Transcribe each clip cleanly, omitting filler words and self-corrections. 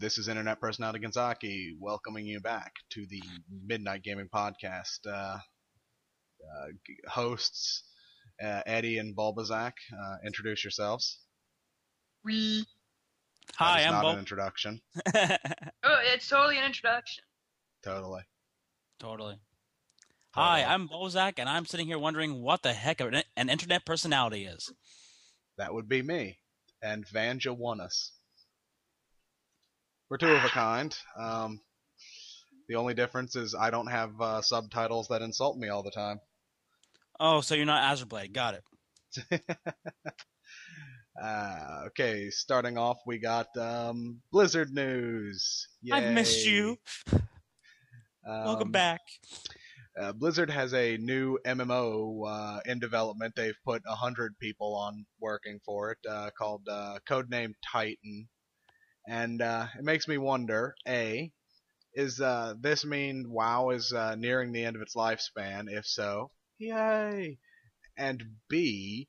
This is Internet Personality Gonzaki, welcoming you back to the Midnight Gaming Podcast. Hosts Eddie and Bulbazak, introduce yourselves. We. That Hi, is I'm not Bulb. an introduction. Oh, it's totally an introduction. Totally. Hi, I'm Bozak, and I'm sitting here wondering what the heck an internet personality is. That would be me, and Vanja won us. We're two of a kind. The only difference is I don't have subtitles that insult me all the time. Oh, so you're not Azurblade. Got it. Okay, starting off, we got Blizzard news. Yay. I've missed you. Welcome back. Blizzard has a new MMO in development. They've put 100 people on working for it, called Codename Titan. And it makes me wonder, A, is this mean WoW is nearing the end of its lifespan? If so, yay! And B,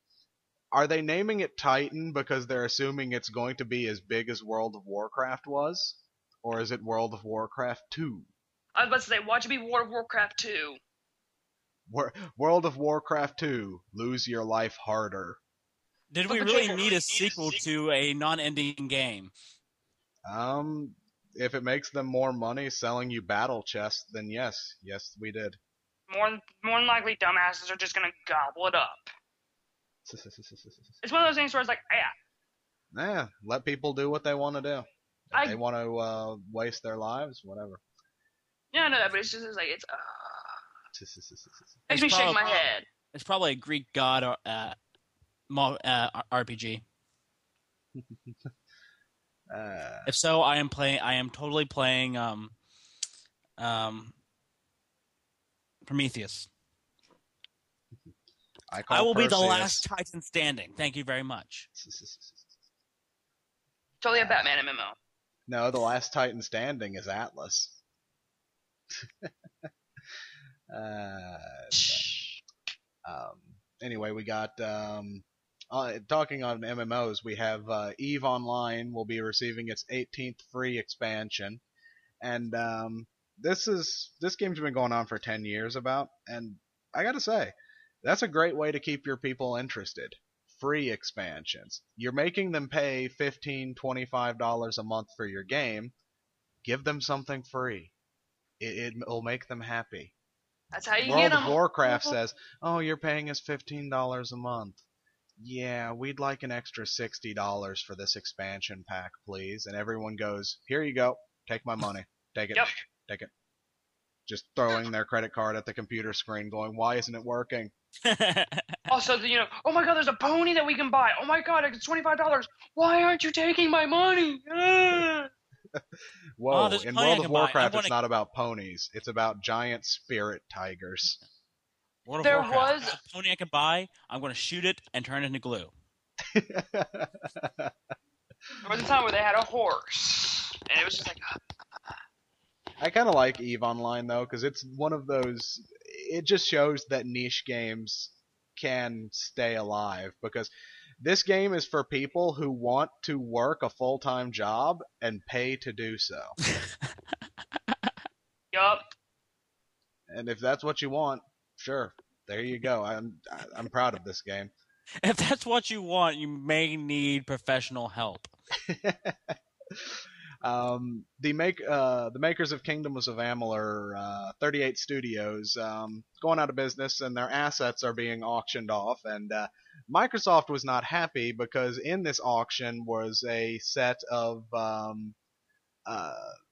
are they naming it Titan because they're assuming it's going to be as big as World of Warcraft was? Or is it World of Warcraft 2? I was about to say, watch it be World of Warcraft 2. World of Warcraft 2, lose your life harder. Did we really need a sequel to a non-ending game? If it makes them more money selling you battle chests, then yes, we did. More than likely, dumbasses are just gonna gobble it up. It's one of those things where it's like, Yeah, let people do what they want to do. If they want to waste their lives, whatever. Yeah, I know that, but it's just it's makes me shake my head. It's probably a Greek god RPG. If so, I am totally playing Prometheus. I will be the last Titan standing. Thank you very much. Totally a Batman MMO. No, the last Titan standing is Atlas. Anyway, we got talking on MMOs, we have EVE Online will be receiving its 18th free expansion, and this game's been going on for 10 years and I gotta say, that's a great way to keep your people interested. Free expansions. You're making them pay $15, $25 a month for your game. Give them something free. It'll make them happy. That's how you World get them. of Warcraft says, "Oh, you're paying us $15 a month. Yeah, we'd like an extra $60 for this expansion pack, please." And everyone goes, "Here you go. Take my money. Take it. Yep. Take it." Just throwing their credit card at the computer screen going, "Why isn't it working?" Also, oh my god, there's a pony that we can buy. Oh my god, it's $25. Why aren't you taking my money? Whoa, there's in plenty World I of can buy. Warcraft, it's not about ponies. It's about giant spirit tigers. World of There Warcraft. was A pony I can buy. I'm going to shoot it and turn it into glue. There was a time where they had a horse, and it was just like, I kind of like EVE Online, though, because it's one of those... It just shows that niche games can stay alive, because this game is for people who want to work a full-time job and pay to do so. yup. And if that's what you want, sure, there you go. I'm proud of this game. If that's what you want, you may need professional help. The makers of Kingdoms of Amalur, 38 Studios, going out of business, and their assets are being auctioned off. And Microsoft was not happy because in this auction was a set of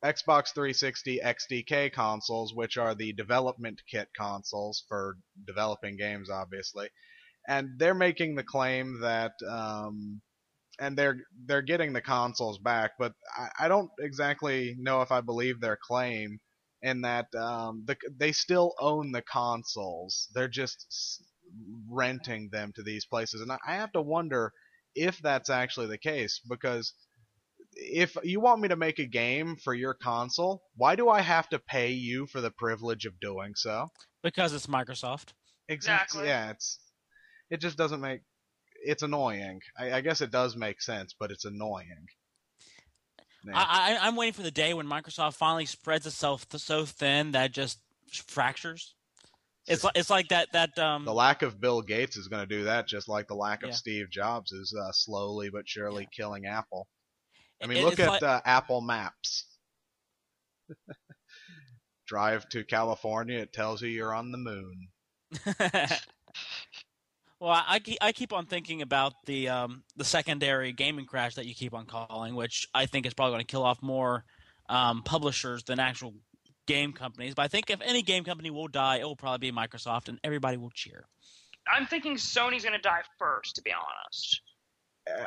Xbox 360 XDK consoles, which are the development kit consoles for developing games, obviously. And they're making the claim that and they're getting the consoles back, but I don't exactly know if I believe their claim in that they still own the consoles. They're just renting them to these places, and I have to wonder if that's actually the case, because if you want me to make a game for your console, why do I have to pay you for the privilege of doing so? Because it's Microsoft. Exactly. Yeah, it just doesn't make... It's annoying. I guess it does make sense, but it's annoying. Yeah. I'm waiting for the day when Microsoft finally spreads itself so thin that it just fractures. It's like that The lack of Bill Gates is going to do that, just like the lack of Yeah. Steve Jobs is slowly but surely killing Apple. I mean, It- look it's at like Apple Maps. Drive to California, it tells you you're on the moon. Well, I keep on thinking about the secondary gaming crash that you keep on calling, which I think is probably going to kill off more publishers than actual game companies. But I think if any game company will die, it will probably be Microsoft, and everybody will cheer. I'm thinking Sony's gonna die first, to be honest.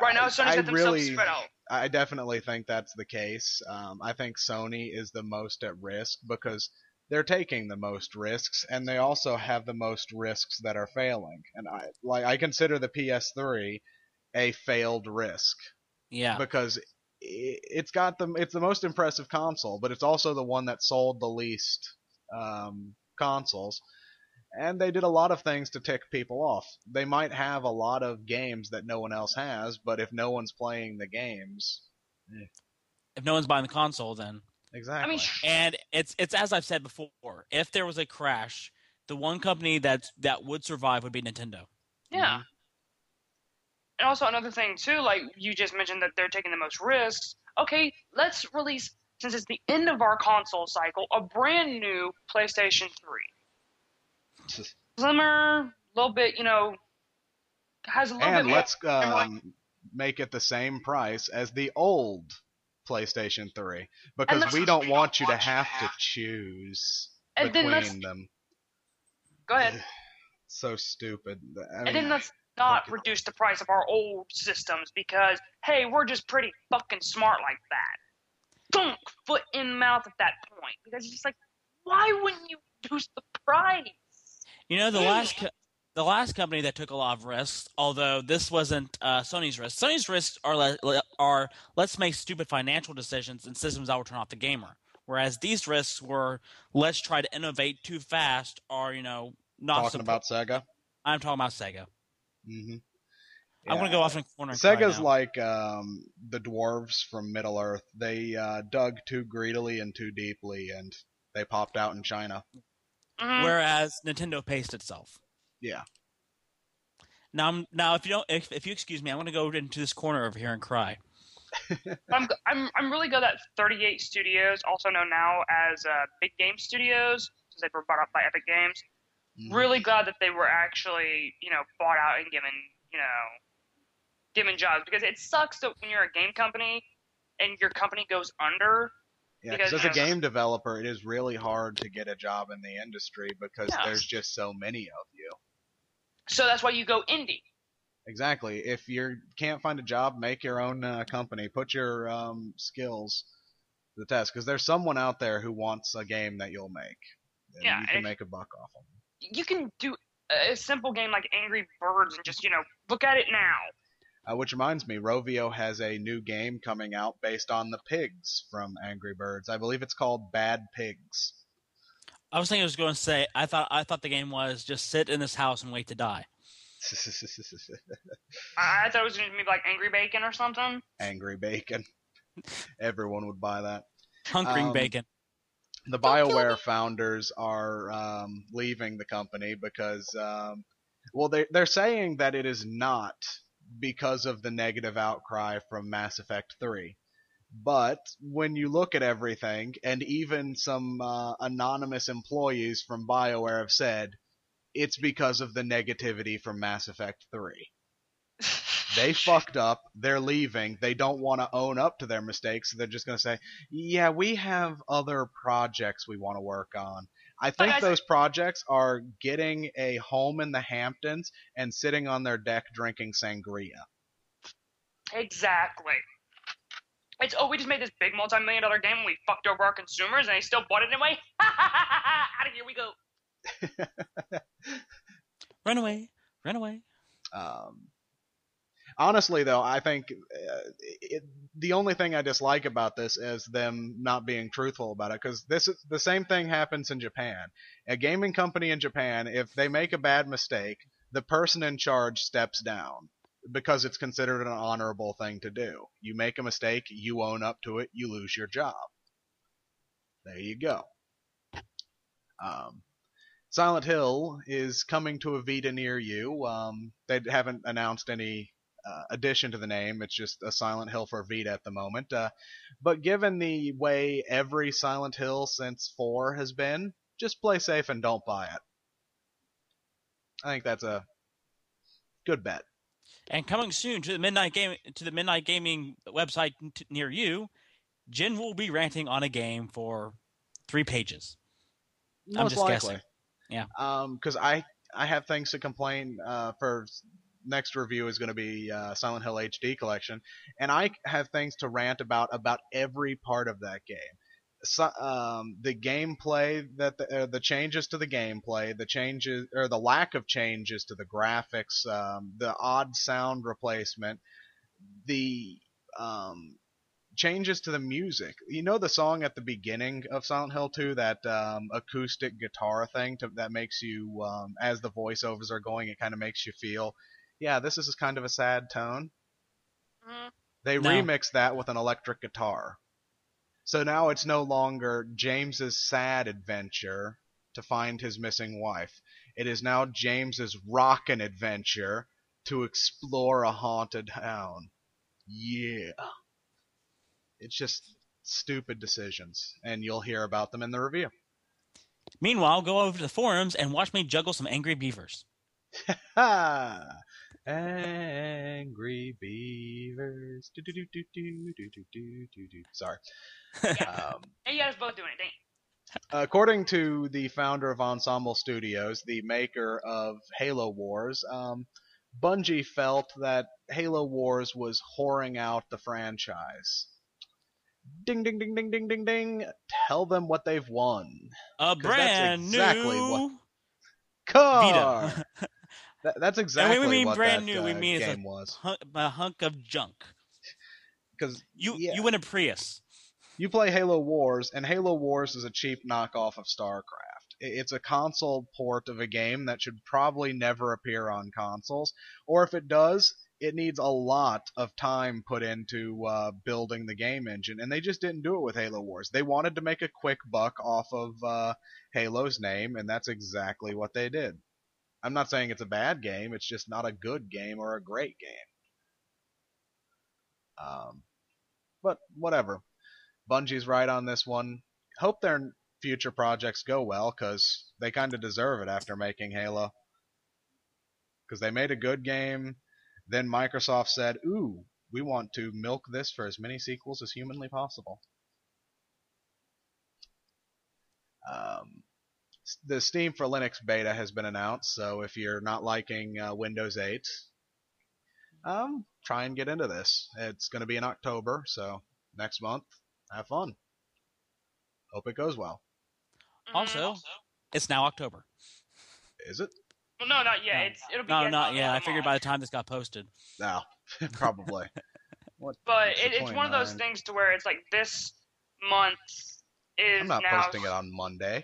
Right now, Sony's got themselves really, spread out. I definitely think that's the case. I think Sony is the most at risk because they're taking the most risks, and they also have the most risks that are failing. And I consider the PS3 a failed risk Yeah. because it's the most impressive console, but it's also the one that sold the least consoles. And they did a lot of things to tick people off. They might have a lot of games that no one else has, but if no one's playing the games, If no one's buying the console, then exactly. I mean, and it's as I've said before. If there was a crash, the one company that would survive would be Nintendo. yeah. And also another thing too, like you just mentioned that they're taking the most risks. Okay, let's release, since it's the end of our console cycle, a brand new PlayStation 3. Slimmer, a little bit, has a little And bit let's more. make it the same price as the old PlayStation 3 because let's- we don't want you to have to choose And then let's between them. go ahead. So stupid. I And mean, then let's not okay. reduce the price of our old systems because, hey, we're just pretty fucking smart like that. Don't foot in mouth at that point because it's just like, why wouldn't you reduce the price? You know, the last company that took a lot of risks, although this wasn't Sony's risks. Sony's risks are let's make stupid financial decisions and systems that will turn off the gamer. Whereas these risks were let's try to innovate too fast, or not talking about Sega. I'm talking about Sega. Mm-hmm. I'm going to go off in a corner. And cry Sega's now. like the dwarves from Middle Earth. They dug too greedily and too deeply, and they popped out in China. Mhm. Whereas Nintendo paced itself. Yeah. Now, if you excuse me, I'm going to go into this corner over here and cry. I'm really glad that 38 Studios, also known now as Big Game Studios, since they were bought up by Epic Games. Mhm. Really glad that they were actually, bought out and given jobs, because it sucks that when you're a game company and your company goes under. Yeah, because, because as a game developer, it is really hard to get a job in the industry because Yeah. there's just so many of you. So that's why you go indie. Exactly. If you can't find a job, make your own company. Put your skills to the test, because there's someone out there who wants a game that you'll make. And Yeah, you and can make a buck off them. You can do a simple game like Angry Birds and just, look at it now. Which reminds me, Rovio has a new game coming out based on the pigs from Angry Birds. I believe it's called Bad Pigs. I was thinking I was going to say I thought the game was just sit in this house and wait to die. I thought it was going to be like Angry Bacon or something. Angry Bacon. Everyone would buy that. Hunkering bacon. The BioWare founders are leaving the company because, they're saying that it is not because of the negative outcry from Mass Effect 3. But when you look at everything, and even some anonymous employees from BioWare have said, it's because of the negativity from Mass Effect 3. They fucked up, they're leaving, they don't want to own up to their mistakes, so they're just going to say, yeah, we have other projects we want to work on. I think those projects are getting a home in the Hamptons and sitting on their deck drinking sangria. Exactly. It's, we just made this big multi-million-dollar game and we fucked over our consumers and they still bought it anyway? Out of here we go. Run away. Run away. Honestly, though, I think the only thing I dislike about this is them not being truthful about it, because the same thing happens in Japan. A gaming company in Japan, if they make a bad mistake, the person in charge steps down. because it's considered an honorable thing to do. You make a mistake, you own up to it, you lose your job. There you go. Silent Hill is coming to a Vita near you. They haven't announced any addition to the name. It's just a Silent Hill for Vita at the moment. But given the way every Silent Hill since 4 has been, just play safe and don't buy it. I think that's a good bet. And coming soon to the Midnight Gaming website near you, Jen will be ranting on a game for 3 pages. I'm Most just likely. guessing. Yeah. Because I have things to complain for. Next review is going to be Silent Hill HD Collection, and I have things to rant about every part of that game. So, the gameplay, the changes to the gameplay, the changes or the lack of changes to the graphics, the odd sound replacement, the changes to the music. You know the song at the beginning of Silent Hill 2, that acoustic guitar thing that makes you, as the voiceovers are going, it kind of makes you feel, yeah, this is kind of a sad tone. They remixed that with an electric guitar. So now it's no longer James's sad adventure to find his missing wife. It is now James's rockin' adventure to explore a haunted town. Yeah. It's just stupid decisions, and you'll hear about them in the review. Meanwhile, go over to the forums and watch me juggle some angry beavers. Ha! Angry beavers. Sorry. Hey, you guys both doing it, dang. According to the founder of Ensemble Studios, the maker of Halo Wars, Bungie felt that Halo Wars was whoring out the franchise. Ding, ding, ding, ding, ding, ding, ding. Tell them what they've won. A brand exactly new car. Vita. That's exactly and we mean what brand that new. We mean game it's was. a hunk of junk. Because you win a Prius. You play Halo Wars, and Halo Wars is a cheap knockoff of StarCraft. It's a console port of a game that should probably never appear on consoles, or if it does, it needs a lot of time put into building the game engine, and they just didn't do it with Halo Wars. They wanted to make a quick buck off of Halo's name, and that's exactly what they did. I'm not saying it's a bad game, it's just not a good game or a great game. But whatever. Bungie's right on this one. Hope their future projects go well, because they kind of deserve it after making Halo. Because they made a good game, then Microsoft said, ooh, we want to milk this for as many sequels as humanly possible. The Steam for Linux beta has been announced, so if you're not liking Windows 8, try and get into this. It's going to be in October, so next month. Have fun. Hope it goes well. Also, it's now October. Is it? Well, no, not yet. No. It'll be No, not yet. I figured by the time this got posted. No, probably. But it's one of those things to where it's like this month is I'm not now. posting it on Monday.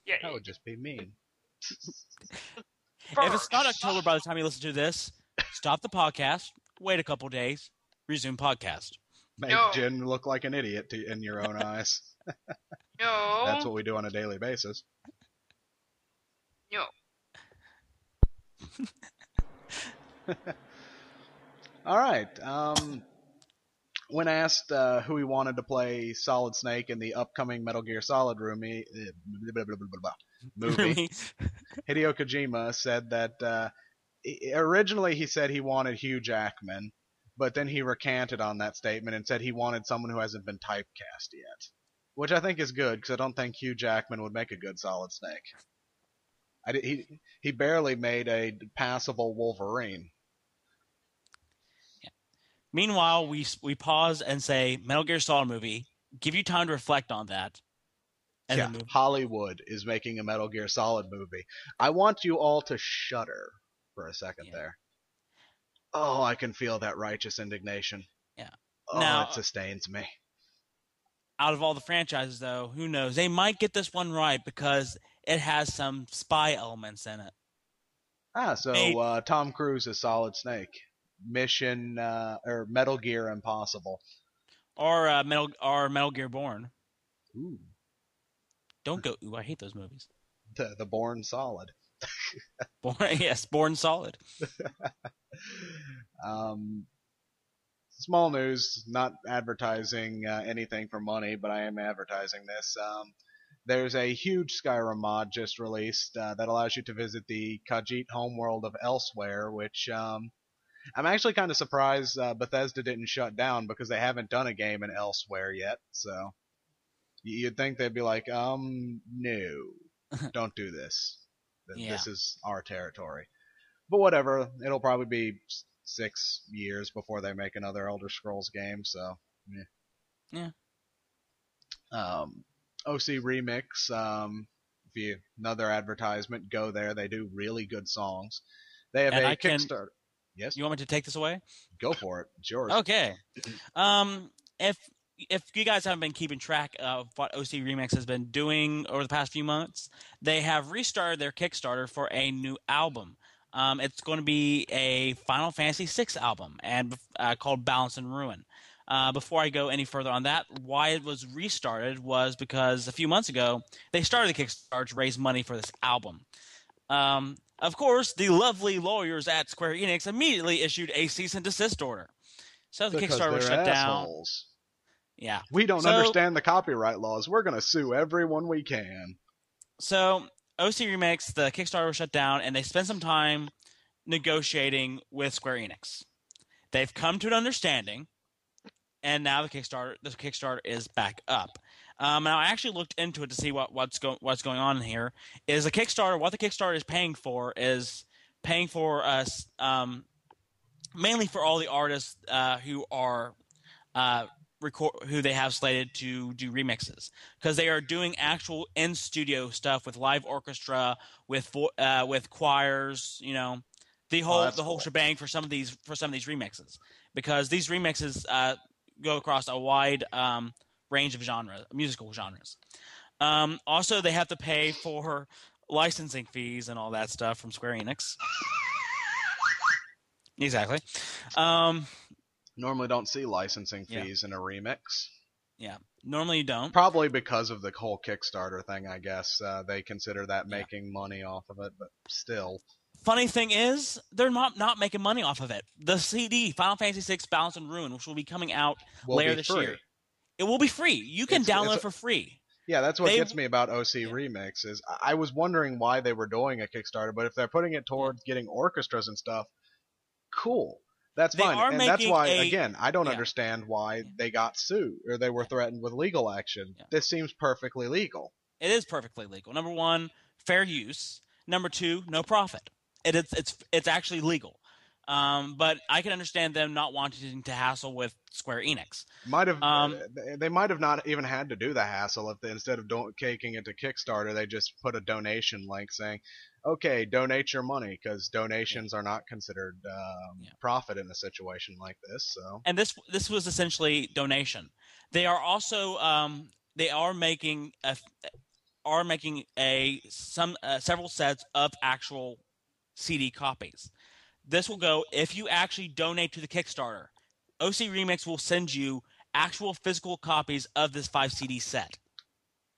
Yeah. That would just be mean. If it's not October by the time you listen to this, stop the podcast, wait a couple days, resume podcast. Make Jen look like an idiot in your own eyes. No. That's what we do on a daily basis. No. All right. When asked who he wanted to play Solid Snake in the upcoming Metal Gear Solid movie, Hideo Kojima said that originally he said he wanted Hugh Jackman, but then he recanted on that statement and said he wanted someone who hasn't been typecast yet, which I think is good because I don't think Hugh Jackman would make a good Solid Snake. He barely made a passable Wolverine. Meanwhile, we pause and say, Metal Gear Solid movie, give you time to reflect on that. And yeah, Hollywood is making a Metal Gear Solid movie. I want you all to shudder for a second there. Oh, I can feel that righteous indignation. Yeah. Oh, now, it sustains me. Out of all the franchises, though, who knows? They might get this one right because it has some spy elements in it. So Tom Cruise is Solid Snake. Mission or Metal Gear Impossible. Or Metal Gear Born. Ooh, Don't go. Ooh, I hate those movies. the Born Solid. Born, yes, Born Solid. um, Small news, not advertising anything for money, but I am advertising this. There's a huge Skyrim mod just released that allows you to visit the Khajiit homeworld of Elsewhere, which I'm actually kind of surprised Bethesda didn't shut down because they haven't done a game in Elsewhere yet. So you'd think they'd be like, no, don't do this. Yeah. This is our territory. But whatever, it'll probably be 6 years before they make another Elder Scrolls game. So Yeah. OC Remix, another advertisement, go there. They do really good songs. They have And a Kickstarter. Yes, You want me to take this away? go for it. It's yours. Okay. If you guys haven't been keeping track of what OC Remix has been doing over the past few months, they have restarted their Kickstarter for a new album. It's going to be a Final Fantasy VI album and called Balance and Ruin. Before I go any further on that, why it was restarted was because a few months ago they started the Kickstarter to raise money for this album. Of course, the lovely lawyers at Square Enix immediately issued a cease and desist order. So the Because Kickstarter was they're shut assholes. down. Yeah. We don't So- understand the copyright laws. We're going to sue everyone we can. So OC Remix, the Kickstarter was shut down, and they spent some time negotiating with Square Enix. They've come to an understanding, and now the Kickstarter is back up. Now I actually looked into it to see what's going on here. Is the Kickstarter what the Kickstarter is paying for us mainly for all the artists who are who they have slated to do remixes, because they are doing actual in studio stuff with live orchestra, with choirs, the whole cool. shebang for some of these remixes, because these remixes go across a wide range of musical genres. Also, they have to pay for licensing fees and all that stuff from Square Enix. Exactly. Normally don't see licensing fees in a remix. Yeah, normally you don't. Probably because of the whole Kickstarter thing, I guess. They consider that making money off of it, but still. Funny thing is, they're not making money off of it. The CD, Final Fantasy VI Balance and Ruin, which will be coming out later this year. It will be free. You can download it for free. Yeah, that's what gets me about OC Remix is I was wondering why they were doing a Kickstarter, but if they're putting it towards getting orchestras and stuff, cool. That's fine. And that's why, again, I don't understand why they got sued or they were threatened with legal action. Yeah. This seems perfectly legal. It is perfectly legal. Number one, fair use. Number two, no profit. It's actually legal. But I can understand them not wanting to hassle with Square Enix. They might have not even had to do the hassle if instead of taking it to Kickstarter, they just put a donation link saying, "Okay, donate your money," because donations are not considered profit in a situation like this. So, and this was essentially donation. They are also making several sets of actual CD copies. This will go if you actually donate to the Kickstarter. OC Remix will send you actual physical copies of this 5 CD set.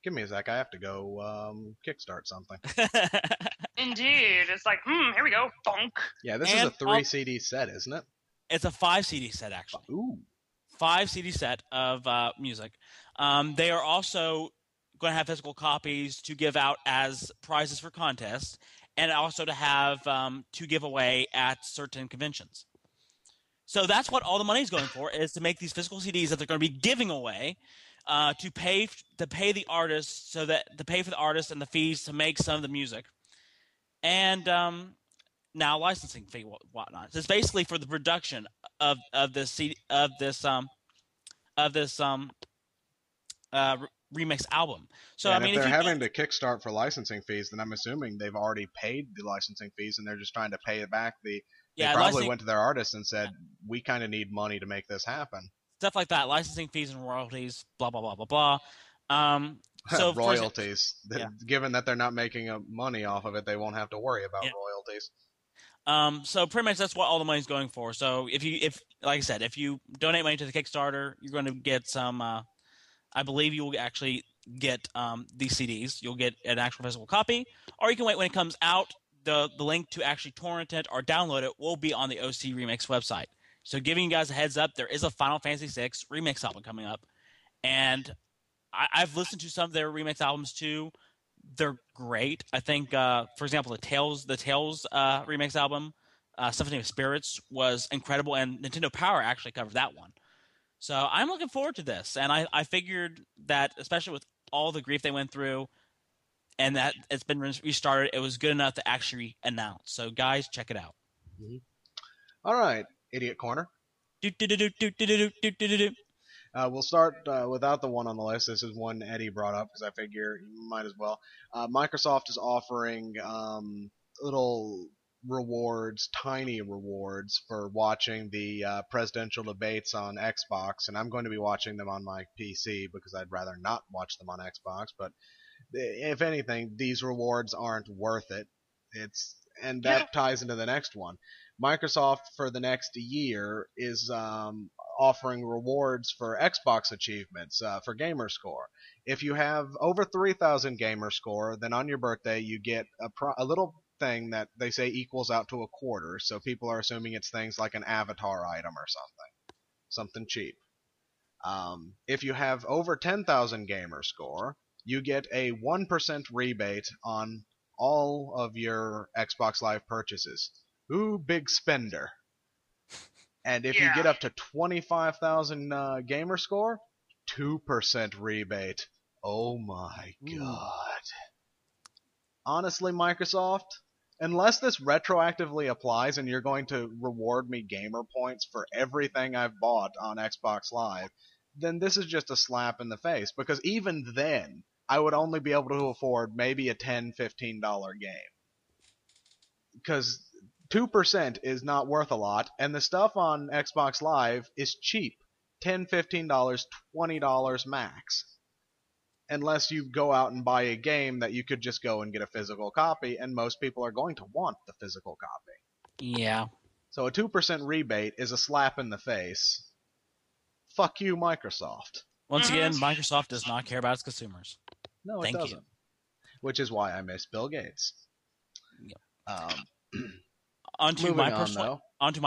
Give me a sec. I have to go kickstart something. Indeed. It's like, here we go. Thunk. Yeah, this is a 3 CD set, isn't it? It's a 5 CD set, actually. Ooh. 5 CD set of music. They are also going to have physical copies to give out as prizes for contests, and also to have to give away at certain conventions. So that's what all the money is going for, is to make these physical CDs that they're going to be giving away, to pay the artists, so that to pay for the artists and the fees to make some of the music, and now licensing fee whatnot. So it's basically for the production of this CD, of this remix album. So if they're having to kickstart for licensing fees, then I'm assuming they've already paid the licensing fees and they're just trying to pay it back. They probably went to their artists and said, "We kind of need money to make this happen." Stuff like that, licensing fees and royalties, blah blah blah blah blah. So royalties. Given that they're not making money off of it, they won't have to worry about royalties. So pretty much that's what all the money's going for. So if like I said, if you donate money to the Kickstarter, you're going to get some. I believe you will actually get these CDs. You'll get an actual physical copy, or you can wait when it comes out. The link to actually torrent it or download it will be on the OC Remix website. So giving you guys a heads up, there is a Final Fantasy VI remix album coming up, and I've listened to some of their remix albums too. They're great. I think, for example, the Tales remix album, Symphony of Spirits, was incredible, and Nintendo Power actually covered that one. So I'm looking forward to this, and I figured that, especially with all the grief they went through, and that it's been restarted, it was good enough to actually announce. So guys, check it out. Mm-hmm. All right, Idiot Corner. We'll start without the one on the list. This is one Eddie brought up because I figure you might as well. Microsoft is offering little rewards, tiny rewards, for watching the presidential debates on Xbox, and I'm going to be watching them on my PC because I'd rather not watch them on Xbox. But if anything, these rewards aren't worth it. And that ties into the next one. Microsoft for the next year is offering rewards for Xbox achievements for gamer score. If you have over 3,000 gamer score, then on your birthday you get a little thing that they say equals out to a quarter. So people are assuming it's things like an avatar item or something cheap. If you have over 10,000 gamer score, you get a 1% rebate on all of your Xbox Live purchases. Ooh, big spender. And if you get up to 25,000 gamer score, 2% rebate. Oh my god. Honestly, Microsoft, unless this retroactively applies and you're going to reward me gamer points for everything I've bought on Xbox Live, then this is just a slap in the face. Because even then, I would only be able to afford maybe a $10, $15 game. Because 2% is not worth a lot, and the stuff on Xbox Live is cheap. $10, $15, $20 max. Unless you go out and buy a game that you could just go and get a physical copy, and most people are going to want the physical copy. Yeah. So a 2% rebate is a slap in the face. Fuck you, Microsoft. Once again, Microsoft does not care about its consumers. No, it doesn't. Which is why I miss Bill Gates. Yep. Onto my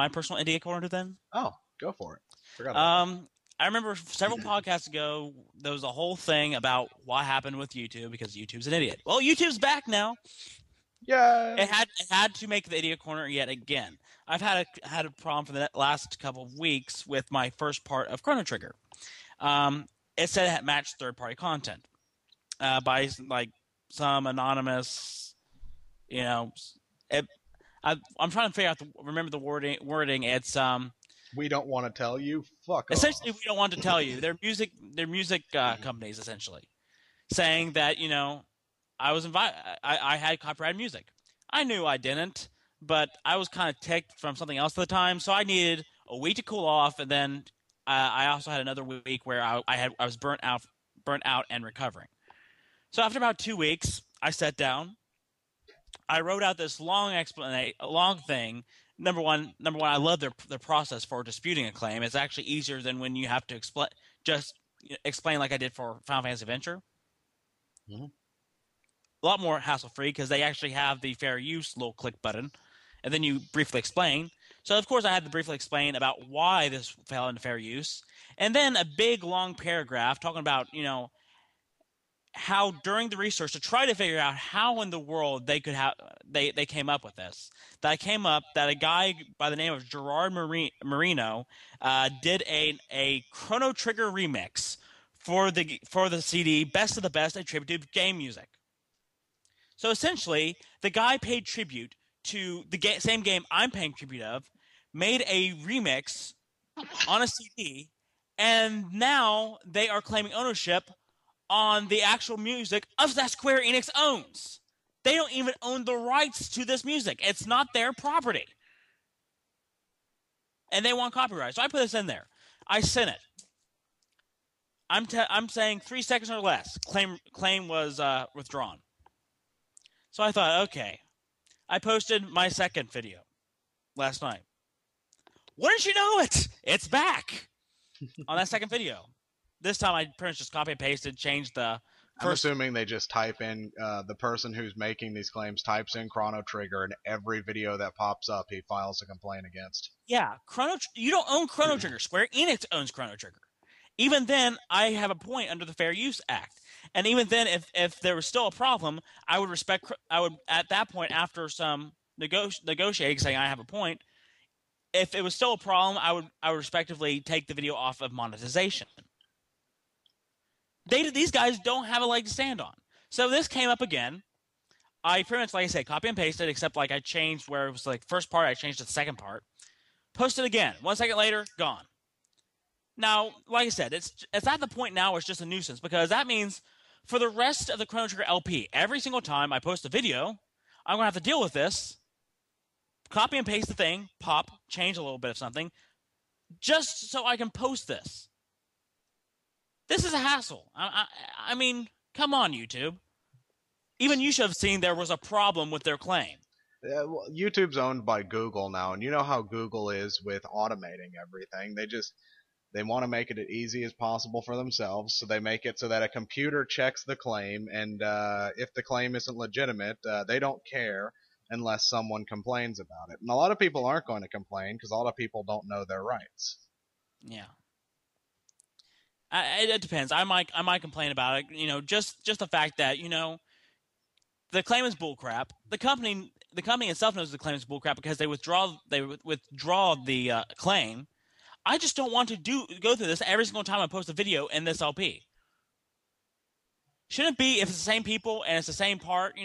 personal Idiot Corner then. Oh, go for it. Forgot about that. I remember several podcasts ago there was a whole thing about what happened with YouTube because YouTube's an idiot. Well, YouTube's back now. Yeah. It had to make the Idiot Corner yet again. I've had a problem for the last couple of weeks with my first part of Chrono Trigger. It said it had matched third-party content by like some anonymous, I'm trying to figure out remember the wording. It's we don't want to tell you. Fuck essentially off. We don't want to tell you. They're music companies essentially saying that I was invited. I had copyrighted music. I knew I didn't, but I was kind of ticked from something else at the time, so I needed a week to cool off, and then I also had another week where I was burnt out and recovering. So after about 2 weeks, I sat down. I wrote out this long thing. Number one, I love their process for disputing a claim. It's actually easier than when you have to explain like I did for Final Fantasy Adventure. Mm-hmm. A lot more hassle-free because they actually have the fair use little click button, and then you briefly explain. So, of course, I had to briefly explain about why this fell into fair use, and then a big, long paragraph talking about, how during the research to try to figure out how in the world they could have they came up with this. That a guy by the name of Gerard Marino did a Chrono Trigger remix for the CD Best of the Best, a tribute to game music. So essentially, the guy paid tribute to the same game I'm paying tribute of, made a remix on a CD, and now they are claiming ownership on the actual music that Square Enix owns. They don't even own the rights to this music. It's not their property. And they want copyright. So I put this in there. I sent it. I'm saying 3 seconds or less. Claim was withdrawn. So I thought, okay. I posted my second video. last night. Wouldn't you know it? It's back on that second video. This time I pretty much just copy and pasted, changed the I'm assuming they just type in, the person who's making these claims types in Chrono Trigger, and every video that pops up he files a complaint against. Yeah, you don't own Chrono Trigger. Square Enix owns Chrono Trigger. Even then, I have a point under the Fair Use Act. And even then, if there was still a problem, I would at that point, after some negotiating, saying I have a point, if it was still a problem, I would respectively take the video off of monetization. These guys don't have a leg to stand on. So this came up again. I pretty much, like I said, copy and pasted, except like I changed where it was like first part, I changed to the second part. Posted again. 1 second later, gone. Now, like I said, it's at the point now where it's just a nuisance, because that means for the rest of the Chrono Trigger LP, every single time I post a video, I'm going to have to deal with this, copy and paste the thing, pop, change a little bit of something, just so I can post this. This is a hassle. I mean, come on, YouTube. Even you should have seen there was a problem with their claim. Well, YouTube's owned by Google now, and you know how Google is with automating everything. They want to make it as easy as possible for themselves, so they make it so that a computer checks the claim, and if the claim isn't legitimate, they don't care unless someone complains about it. And a lot of people aren't going to complain because a lot of people don't know their rights. Yeah. It depends. I might complain about it. Just the fact that the claim is bullcrap. The company itself knows the claim is bullcrap because they withdraw the claim. I just don't want to go through this every single time I post a video in this LP. Shouldn't it be, if it's the same people and it's the same part,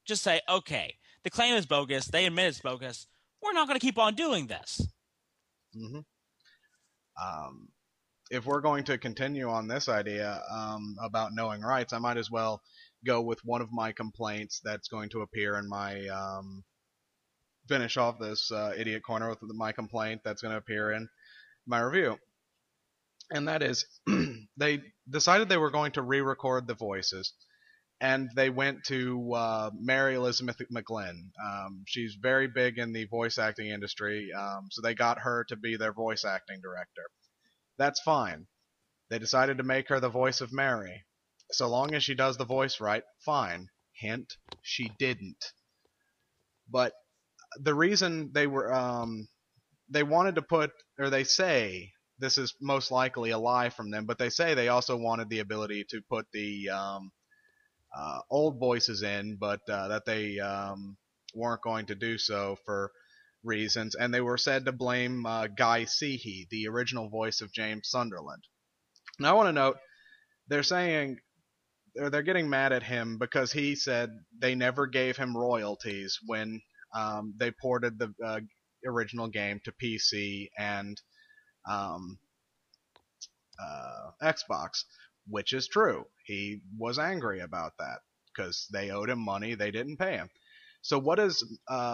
just say, okay, the claim is bogus. They admit it's bogus. We're not going to keep on doing this. Mm-hmm. If we're going to continue on this idea about knowing rights, I might as well go with one of my complaints that's going to appear in my finish off this idiot corner with my complaint that's going to appear in my review. And that is, they decided they were going to re-record the voices, and they went to Mary Elizabeth McGlynn. She's very big in the voice acting industry, so they got her to be their voice acting director. That's fine. They decided to make her the voice of Mary. So long as she does the voice right, fine. Hint, she didn't. But the reason they wanted to put, or they say, this is most likely a lie from them, but they say they also wanted the ability to put the old voices in, but that they weren't going to do so for reasons, and they were said to blame Guy Seehey, the original voice of James Sunderland. Now I want to note, they're getting mad at him because he said they never gave him royalties when they ported the original game to PC and Xbox, which is true. He was angry about that because they owed him money, they didn't pay him. So what does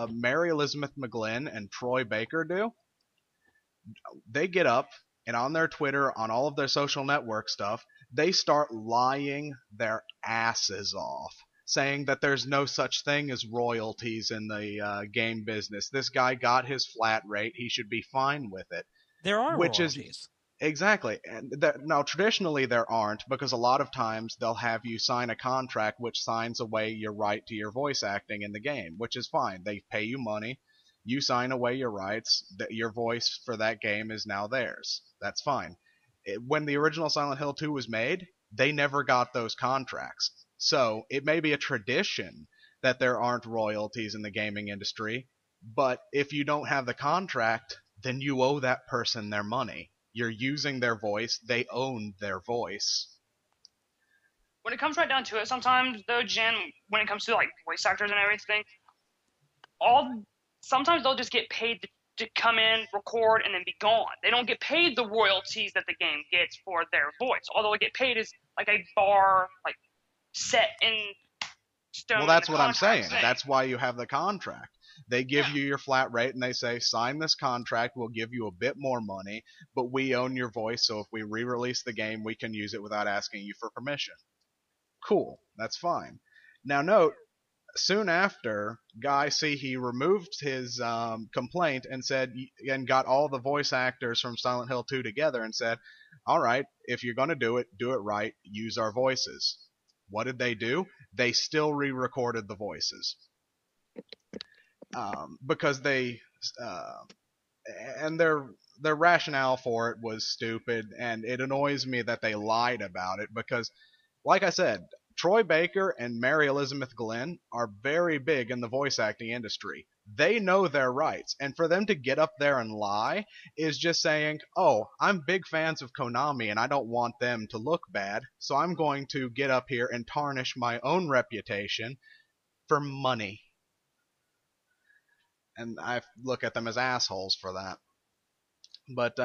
Mary Elizabeth McGlynn and Troy Baker do? They get up, and on their Twitter, on all of their social network stuff, they start lying their asses off, saying that there's no such thing as royalties in the game business. This guy got his flat rate. He should be fine with it. There are royalties. Exactly. And now, traditionally, there aren't, because a lot of times they'll have you sign a contract which signs away your right to your voice acting in the game, which is fine. They pay you money. You sign away your rights. Your voice for that game is now theirs. That's fine. When the original Silent Hill 2 was made, they never got those contracts. So it may be a tradition that there aren't royalties in the gaming industry, but if you don't have the contract, then you owe that person their money. You're using their voice. They own their voice. When it comes right down to it, sometimes though, Jen, when it comes to like voice actors and everything, sometimes they'll just get paid to come in, record, and then be gone. They don't get paid the royalties that the game gets for their voice. All they'll get paid is like a bar, like set in stone. Well, that's what I'm saying. That's why you have the contract. They give you your flat rate, and they say, sign this contract, we'll give you a bit more money, but we own your voice, so if we re-release the game, we can use it without asking you for permission. Cool. That's fine. Now note, soon after, Guy Seehey removed his complaint and said, and got all the voice actors from Silent Hill 2 together and said, all right, if you're going to do it right, use our voices. What did they do? They still re-recorded the voices. Because they, and their rationale for it was stupid, and it annoys me that they lied about it because, like I said, Troy Baker and Mary Elizabeth Glenn are very big in the voice acting industry. They know their rights, and for them to get up there and lie is just saying, oh, I'm big fans of Konami and I don't want them to look bad, so I'm going to get up here and tarnish my own reputation for money. And I look at them as assholes for that. But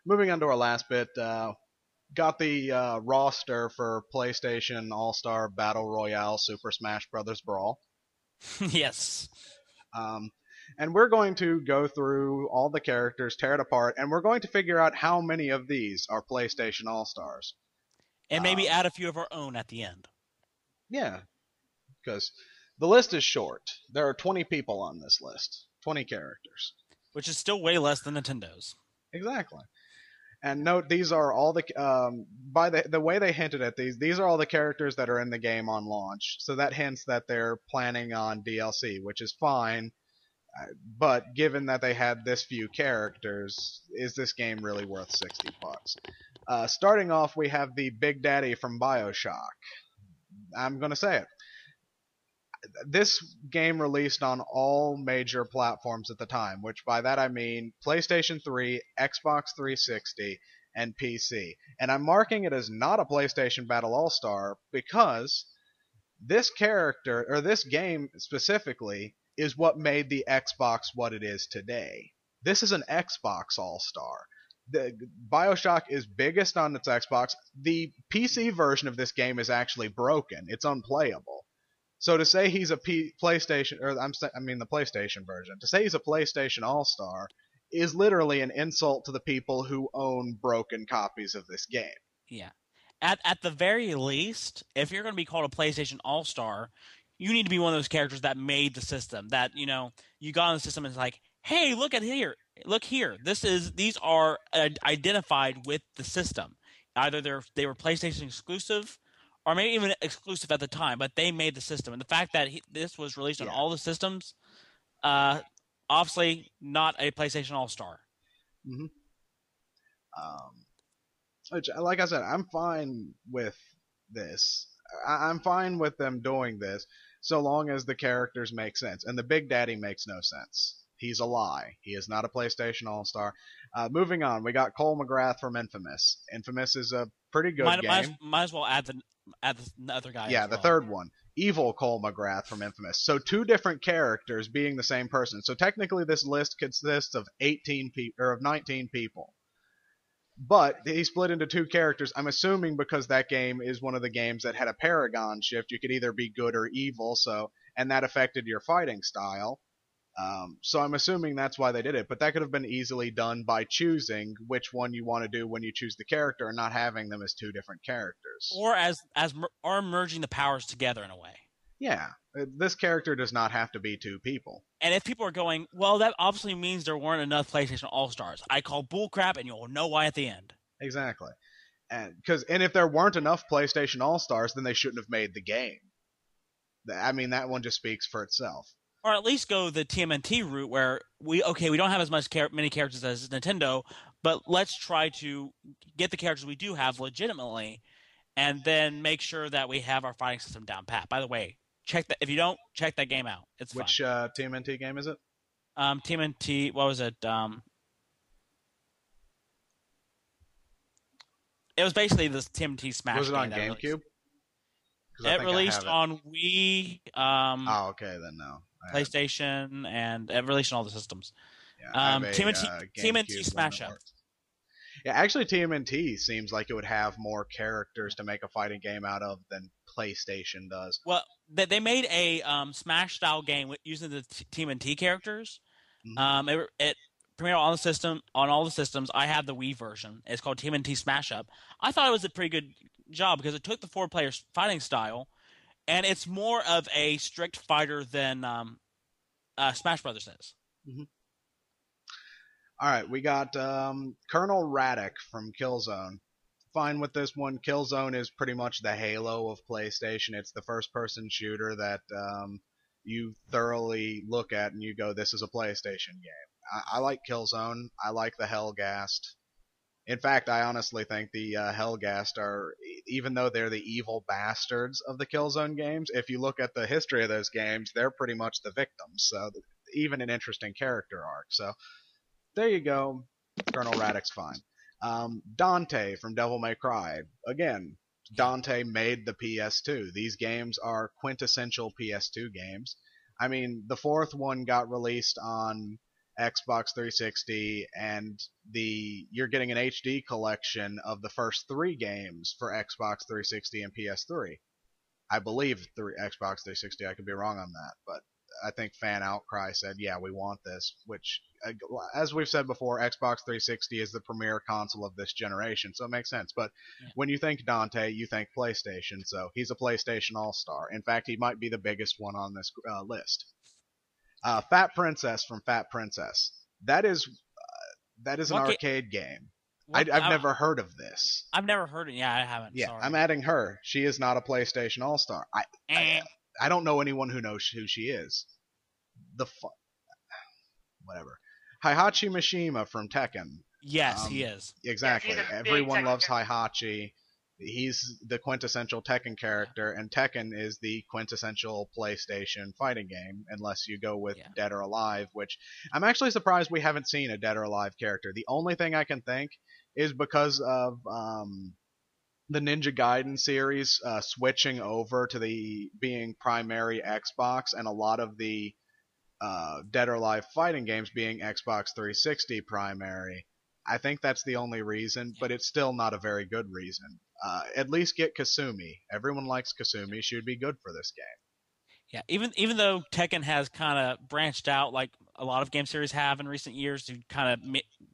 moving on to our last bit, got the roster for PlayStation All-Star Battle Royale Super Smash Bros. Brawl. Yes. And we're going to go through all the characters, tear it apart, and we're going to figure out how many of these are PlayStation All-Stars. And maybe add a few of our own at the end. Yeah, because the list is short. There are 20 people on this list, 20 characters. Which is still way less than Nintendo's. Exactly. And note, these are all the by the way they hinted at these are all the characters that are in the game on launch. So that hints that they're planning on DLC, which is fine. But given that they had this few characters, is this game really worth $60? Starting off, we have the Big Daddy from BioShock. I'm gonna say it. This game released on all major platforms at the time, which by that I mean PlayStation 3, Xbox 360, and PC. And I'm marking it as not a PlayStation Battle All-Star because this character, or this game specifically, is what made the Xbox what it is today. This is an Xbox All-Star. The BioShock is biggest on its Xbox. The PC version of this game is actually broken. It's unplayable. So to say he's a PlayStation, or the PlayStation version, to say he's a PlayStation All-Star is literally an insult to the people who own broken copies of this game. Yeah. At the very least, if you're going to be called a PlayStation All-Star, you need to be one of those characters that made the system. That, you got on the system and it's like, hey, look here. These are identified with the system. Either they were PlayStation exclusive, or maybe even exclusive at the time, but they made the system. And the fact that this was released on all the systems, obviously not a PlayStation All-Star. Mm-hmm. Which, like I said, I'm fine with this. I'm fine with them doing this, so long as the characters make sense. And the Big Daddy makes no sense. He's a lie. He is not a PlayStation All-Star. Moving on, we got Cole McGrath from Infamous. Infamous is a pretty good game. Might as well add the other guy. Yeah, the third one. Evil Cole McGrath from Infamous. So two different characters being the same person. So technically this list consists of 19 people. But he split into two characters. I'm assuming because that game is one of the games that had a Paragon shift. You could either be good or evil, and that affected your fighting style. So I'm assuming that's why they did it. But that could have been easily done by choosing which one you want to do when you choose the character and not having them as two different characters. Or merging the powers together in a way. Yeah. This character does not have to be two people. And if people are going, well, that obviously means there weren't enough PlayStation All-Stars. I call bullcrap, and you'll know why at the end. Exactly. And if there weren't enough PlayStation All-Stars, then they shouldn't have made the game. I mean, that one just speaks for itself. Or at least go the TMNT route where we don't have as many characters as Nintendo, but let's try to get the characters we do have legitimately, and then make sure that we have our fighting system down pat. By the way, check that. If you don't, check that game out. It's fun. Which TMNT game is it? TMNT. What was it? It was basically this TMNT Smash. Was it on GameCube? It released on Wii. Oh, okay, then no. PlayStation, and it released on all the systems. Yeah, TMNT Smash Up. Yeah, actually, TMNT seems like it would have more characters to make a fighting game out of than PlayStation does. Well, they made a Smash-style game using the TMNT characters. Mm-hmm. It premiered on all the systems. I have the Wii version. It's called TMNT Smash Up. I thought it was a pretty good job because it took the four-player fighting style and it's more of a strict fighter than Smash Brothers is. Mm-hmm. All right, we got Colonel Raddick from Killzone. Fine with this one. Killzone is pretty much the Halo of PlayStation. It's the first-person shooter that you thoroughly look at and you go, "This is a PlayStation game." I like Killzone. I like the Hellgast. In fact, I honestly think the Hellgast are, even though they're the evil bastards of the Killzone games, if you look at the history of those games, they're pretty much the victims. So even an interesting character arc. So there you go. Colonel Raddick's fine. Dante from Devil May Cry. Again, Dante made the PS2. These games are quintessential PS2 games. I mean, the fourth one got released on Xbox 360, and you're getting an HD collection of the first 3 games for Xbox 360 and PS3. I believe Xbox 360. I could be wrong on that, but I think Fan Outcry said, yeah, we want this, which, as we've said before, Xbox 360 is the premier console of this generation, so it makes sense. But when you think Dante, you think PlayStation, so he's a PlayStation All-Star. In fact, he might be the biggest one on this list. Fat Princess from Fat Princess. That is an arcade game. I've never heard of this. I've never heard it. Yeah, I haven't. Yeah, sorry. I'm adding her. She is not a PlayStation All-Star. I don't know anyone who knows who she is. Whatever. Heihachi Mishima from Tekken. Yes, he is. Exactly. Yeah, Everyone loves Heihachi. He's the quintessential Tekken character, and Tekken is the quintessential PlayStation fighting game, unless you go with Dead or Alive, which I'm actually surprised we haven't seen a Dead or Alive character. The only thing I can think is because of the Ninja Gaiden series switching over to being primary Xbox, and a lot of the Dead or Alive fighting games being Xbox 360 primary. I think that's the only reason, but it's still not a very good reason. At least get Kasumi. Everyone likes Kasumi. She would be good for this game. Yeah, even though Tekken has kind of branched out like a lot of game series have in recent years to kind of